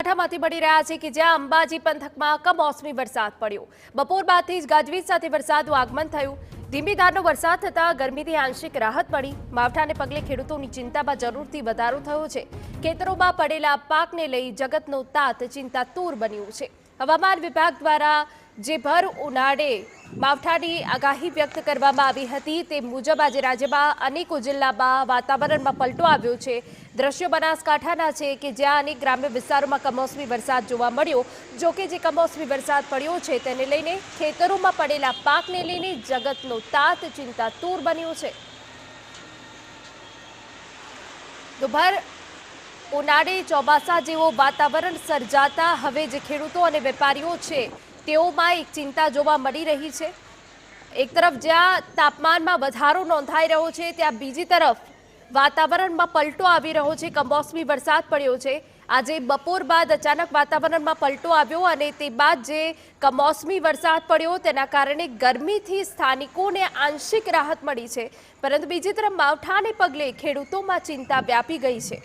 બનાસકાંઠામાંથી મળી રહ્યા છે કે જ્યાં અંબાજી પંથકમાં કમોસમી વરસાદ પડ્યો। બપોર બાદથી જ ગાજવીજ સાથે વરસાદનું આગમન થયું। ધીમી ધારનો વરસાદ થતાં ગરમીથી આંશિક રાહત મળી। માવઠાને પગલે ખેડૂતોની ચિંતામાં જરૂરથી વધારો થયો છે। ખેતરોમાં પડેલા પાકને લઈ જગતનો તાત ચિંતાતુર બન્યું છે। હવામાન વિભાગ દ્વારા જે ભર ઉનાળે માવઠાની આગાહી વ્યક્ત કરવામાં આવી હતી તે મુજબ આજે રાજ્યમાં અનેક જિલ્લામાં વાતાવરણમાં પલટો આવ્યો છે। દ્રશ્યો બનાસકાંઠાના છે કે જ્યાં અનેક ગ્રામ્ય વિસ્તારોમાં કમોસમી વરસાદ જોવા મળ્યો। જોકે જે કમોસમી વરસાદ પડ્યો છે તેને લઈને ખેતરોમાં પડેલા પાકને લઈને જગતનો તાત ચિંતાતુર બન્યો છે। તો ભર ઉનાળે ચોમાસા જેવો વાતાવરણ સર્જાતા હવે જે ખેડૂતો અને વેપારીઓ છે તેઓમાં એક ચિંતા જોવા મળી રહી છે। એક તરફ જ્યાં તાપમાનમાં વધારો નોંધાઈ રહ્યો છે ત્યાં બીજી તરફ વાતાવરણમાં પલટો આવી રહ્યો છે। કમોસમી વરસાદ પડ્યો છે। આજે બપોર બાદ અચાનક વાતાવરણમાં પલટો આવ્યો અને તે બાદ જે કમોસમી વરસાદ પડ્યો તેના કારણે ગરમીથી સ્થાનિકોને આંશિક રાહત મળી છે, પરંતુ બીજી તરફ માવઠાને પગલે ખેડૂતોમાં ચિંતા વ્યાપી ગઈ છે।